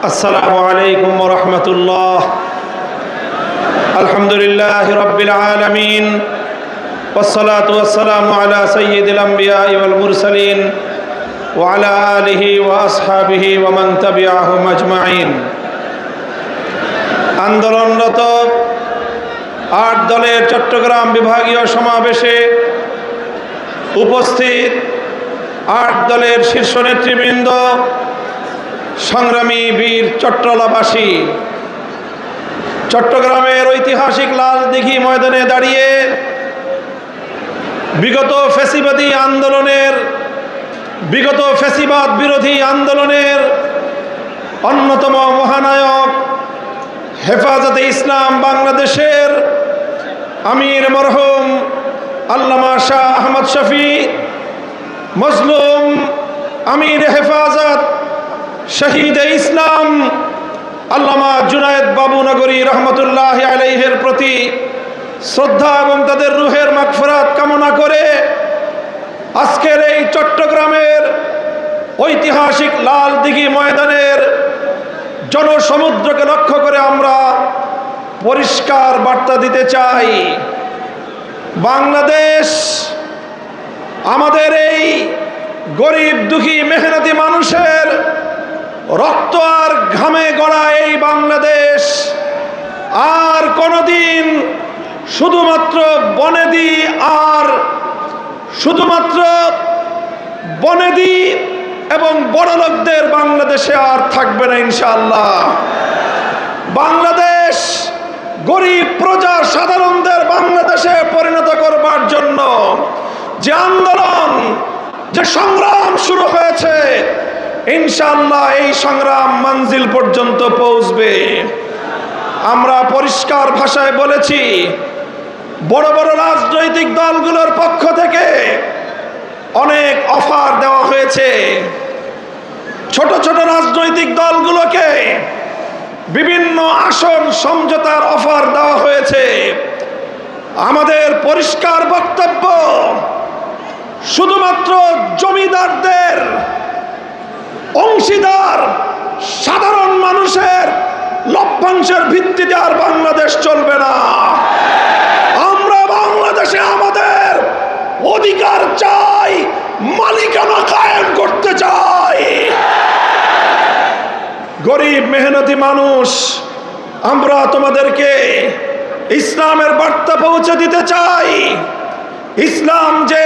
আসসালামু আলাইকুম ওয়া রাহমাতুল্লাহ। আলহামদুলিল্লাহি রাব্বিল আলামিন ওয়াসসালাতু ওয়াসসালামু আলা সাইয়্যিদিল আমবিয়া'i ওয়াল মুরসালিন ওয়া আলা আলিহি ওয়া আসহাবিহি ওয়া মান তাবি'আহুম আজমাইন। আন্দোলনরত ৮ দলের চট্টগ্রাম বিভাগীয় সমাবেশে উপস্থিত ৮ দলের শীর্ষ নেতৃবৃন্দ, সংগ্রামী বীর চট্টলাবাসী, চট্টগ্রামের ঐতিহাসিক লালদিঘি ময়দানে দাঁড়িয়ে বিগত ফ্যাসিবাদ বিরোধী আন্দোলনের অন্যতম মহানায়ক হেফাজতে ইসলাম বাংলাদেশের আমির মরহুম আল্লামা শাহ আহমদ শফি, মজলুম আমির হেফাজত শহীদ ইসলাম আল্লামা জুনায়েদ বাবু নগরী রহমতুল্লাহ আলাইহির প্রতি শ্রদ্ধা এবং তাদের রুহের মাগফিরাত কামনা করে আজকের এই চট্টগ্রামের ঐতিহাসিক লালদিঘি ময়দানের জনসমুদ্রকে লক্ষ্য করে আমরা পরিষ্কার বার্তা দিতে চাই। বাংলাদেশ, আমাদের এই গরিব দুঃখী মেহনতি মানুষের রক্ত আর ঘামে গড়া এই বাংলাদেশ আর কোনোদিন শুধুমাত্র বনেদি এবং বড়লোকদের বাংলাদেশে আর থাকবে না ইনশাআল্লাহ। বাংলাদেশ গরিব প্রজা সাধারণদের বাংলাদেশে পরিণত করবার জন্য যে আন্দোলন, যে সংগ্রাম শুরু হয়েছে, ইনশাআল্লাহ এই সংগ্রাম মঞ্জিল পর্যন্ত পৌঁছবে। আমরা পরিষ্কার ভাষায় বলেছি, বড় বড় রাজনৈতিক দলগুলোর পক্ষ থেকে অনেক অফার দেওয়া হয়েছে। ছোট ছোট রাজনৈতিক দলগুলোকে বিভিন্ন আসন সমঝোতার অফার দেওয়া হয়েছে। আমাদের পরিষ্কার বক্তব্য, শুধুমাত্র জমিদারদের অংশীদার সাধারণ মানুষের লভ্যাংশের ভিত্তিতে আর বাংলাদেশ চলবে না। আমরা বাংলাদেশে আমাদের অধিকার চাই, মালিকানা কায়েম করতে চাই। গরিব মেহনতি মানুষ, আমরা তোমাদেরকে ইসলামের বার্তা পৌঁছে দিতে চাই। ইসলাম যে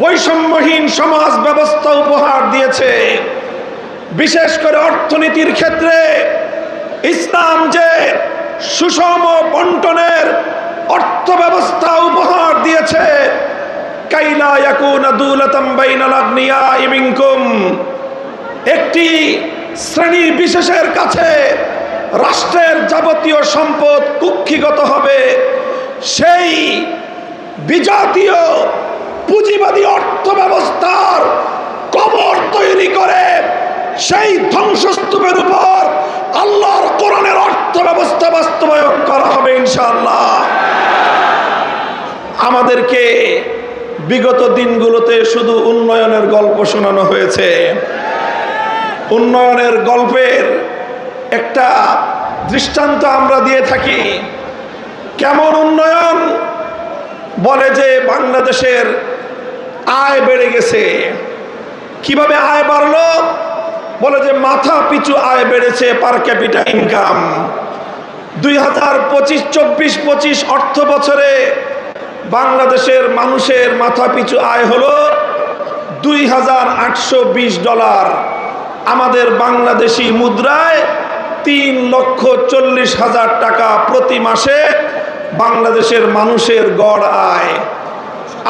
বৈষম্যহীন সমাজ ব্যবস্থা উপহার দিয়েছে, বিশেষ করে অর্থনীতির ক্ষেত্রে ইসলাম যে সুষম বন্টনের অর্থ ব্যবস্থা উপহার দিয়েছে, কাইলা ইয়াকুনা দুলাতাম বাইনাল আগনিয়াই মিনকুম, একটি শ্রেণী বিশেষের কাছে রাষ্ট্রের যাবতীয় সম্পদ কুক্ষিগত হবে, সেই বিজাতীয় পুঁজিবাদী অর্থ ব্যবস্থার কবর তৈরি করে সেই ধ্বংসস্তূপের উপর আল্লাহর কোরআনের অর্থ ব্যবস্থা বাস্তবায়ন করা হবে ইনশাআল্লাহ। আমাদেরকে বিগত দিনগুলোতে শুধু উন্নয়নের গল্প শোনানো হয়েছে। উন্নয়নের গল্পের একটা দৃষ্টান্ত আমরা দিয়ে থাকি। কেমন উন্নয়ন? বলে যে বাংলাদেশের আয় বেড়ে গেছে। কিভাবে আয় বাড়লো? বলে যে মাথা পিছু আয় বেড়েছে, পার ক্যাপিটা ইনকাম। 2025-24-25 অর্থ বছরে বাংলাদেশের মানুষের মাথা পিছু আয় হলো $2,820। আমাদের বাংলাদেশি মুদ্রায় 3,40,000 টাকা প্রতি মাসে বাংলাদেশের মানুষের গড় আয়।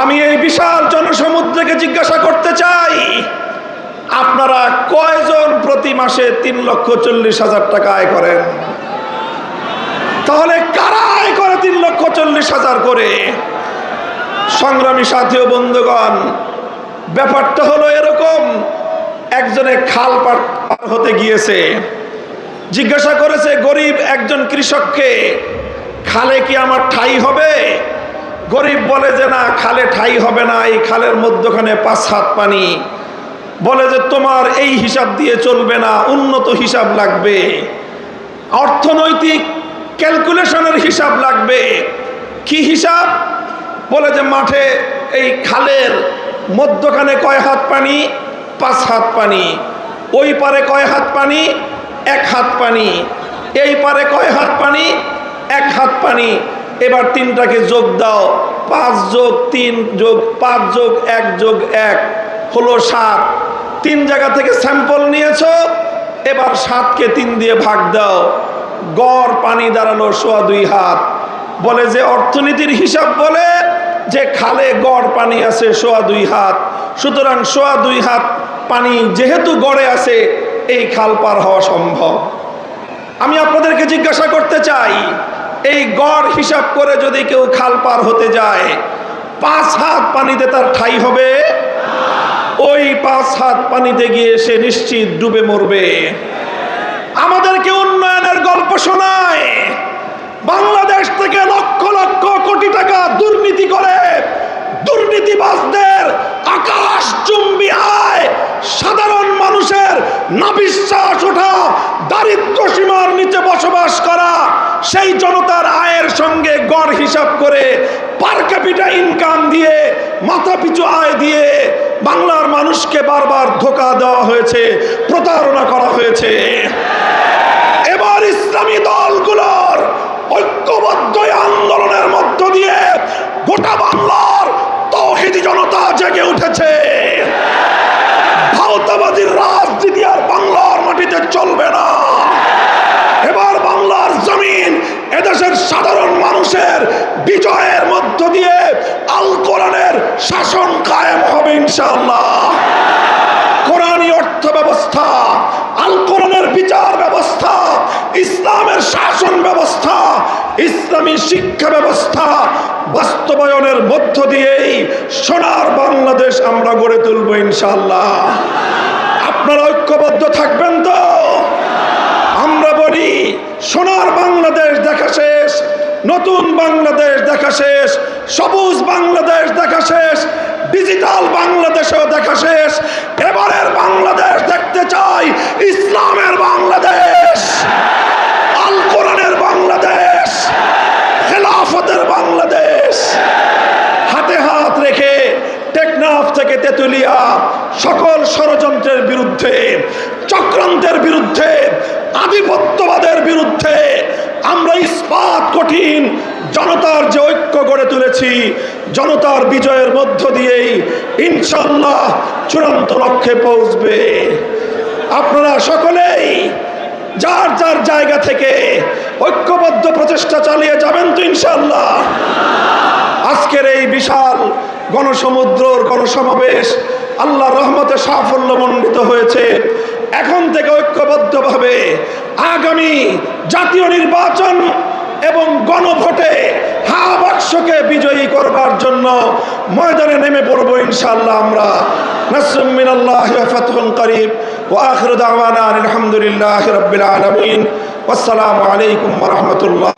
আমি এই বিশাল জনসমুদ্রকে জিজ্ঞাসা করতে চাই, আপনারা কয়জন প্রতি মাসে 3,40,000 টাকা আয় করেন? তাহলে কারা আয় করে 3,40,000 করে? সংগ্রামী সাথী ও বন্ধুগণ, ব্যাপারটা হলো এরকম। একজনে খাল পার হতে গিয়েছে, জিজ্ঞাসা করেছে গরিব একজন কৃষককে, খালে কি আমার ঠাই হবে? গরিব বলে যে না, খালে ঠাই হবে না, এই খালের মধ্যখানে 5 হাত পানি। বলে যে তোমার এই হিসাব দিয়ে চলবে না, উন্নত হিসাব লাগবে, অর্থনৈতিক ক্যালকুলেশনের হিসাব লাগবে। কি হিসাব? বলে যে মাঠে এই খালের মধ্যখানে কয় হাত পানি? 5 হাত পানি। ওই পারে কয় হাত পানি? 1 হাত পানি। এই পারে কয় হাত পানি? 1 হাত পানি। এবার তিনটাকে যোগ দাও, 5 যোগ 3 যোগ 5 যোগ 1 যোগ 1 হলো 7। 3 জায়গা থেকে স্যাম্পল নিয়েছো, এবার 7কে 3 দিয়ে ভাগ দাও, গড় পানি দাঁড়ালো 2.25 হাত। বলে যে অর্থনীতির হিসাব বলে যে খালে গড় পানি আছে 2.25 হাত, সুতরাং 2.25 হাত পানি যেহেতু গড়ে আছে, এই খাল পার হওয়া সম্ভব। আমি আপনাদেরকে জিজ্ঞাসা করতে চাই, এই গড় হিসাব করে যদি কেউ খাল পার হতে যায়, 5 হাত পানিতে তার ঠাঁই হবে? ওই 5 হাত পানিতে গিয়ে সে নিশ্চিত ডুবে মরবে। আমাদেরকে উন্নয়নের গল্প শোনায়, বাংলাদেশ থেকে লক্ষ লক্ষ কোটি টাকা দুর্নীতি করে দুর্নীতিবাজদের আকাশচুম্বী আয়, সাধারণ মানুষের নাভিশ্বাস ওঠা, দারিদ্র সীমার নিচে বসবাস করা সেই জনতার আয়ের সঙ্গে গড় হিসাব করে পার ক্যাপিটা ইনকাম দিয়ে, মাথা পিছু আয় দিয়ে বাংলার মানুষকে বারবার ধোঁকা দেওয়া হয়েছে, প্রতারণা করা হয়েছে। এবার ইসলামী দলগুলোর ঐক্যবদ্ধ আন্দোলনের মধ্য দিয়ে গোটা বাংলার তৌহিদি জনতা জেগে উঠেছে। ভাওতাবাদীর রাজনীতি আর বাংলার মাটিতে চলবে না। এবার বাংলার জমিন এদেশের সাধারণ মানুষের বিজয়ের মধ্য দিয়ে আল কোরআনের শাসন কায়েম হবে ইনশাআল্লাহ। কোরআনী অর্থ ব্যবস্থা, আল কোরআনের বিচার ব্যবস্থা, ইসলামের শাসন ব্যবস্থা, ইসলামী শিক্ষা ব্যবস্থা বাস্তবায়নের মধ্য দিয়েই সোনার বাংলাদেশ আমরা গড়ে তুলব ইনশাআল্লাহ। আপনারা ঐক্যবদ্ধ থাকবেন তো? আমরা বলি সোনার বাংলাদেশ দেখা শেষ, নতুন বাংলাদেশ দেখা শেষ, সবুজ বাংলাদেশ দেখা শেষ, ডিজিটাল বাংলাদেশও দেখা শেষ। এবারের বাংলাদেশ দেখতে চাই ইসলামের বাংলাদেশ, আল কোরআনের বাংলাদেশ, খেলাফতের বাংলাদেশ। হাতে হাত রেখে টেকনাফ থেকে তেতুলিয়া সকল ষড়যন্ত্রের বিরুদ্ধে, চক্রান্তের বিরুদ্ধে, আধিপত্যবাদের বিরুদ্ধে আমরা ইস্পাত কঠিন জনতার যে ঐক্য গড়ে তুলেছি, জনতার বিজয়ের মধ্য দিয়েই ইনশাআল্লাহ চূড়ান্ত লক্ষ্যে পৌঁছবে। আপনারা সকলেই যার যার জায়গা থেকে ঐক্যবদ্ধ প্রচেষ্টা চালিয়ে যাবেন তো ইনশাআল্লাহ। আজকের এই বিশাল গণসমুদ্রর গণসমাবেশ আল্লাহর রহমতে সাফল্যমণ্ডিত হয়েছে। এখন থেকে ঐক্যবদ্ধভাবে আগামী জাতীয় নির্বাচন এবং গণভোটে হা বাক্সকে বিজয়ী করবার জন্য ময়দানে নেমে পড়বো ইনশাআল্লাহ। আমরা নাসরুম মিনাল্লাহি ওয়া ফাতহুন করিব ওয়া আখিরু দাওয়ানা আলহামদুলিল্লাহি রাব্বিল আলামিন। ওয়াসসালামু আলাইকুম ওয়া রাহমাতুল্লাহ।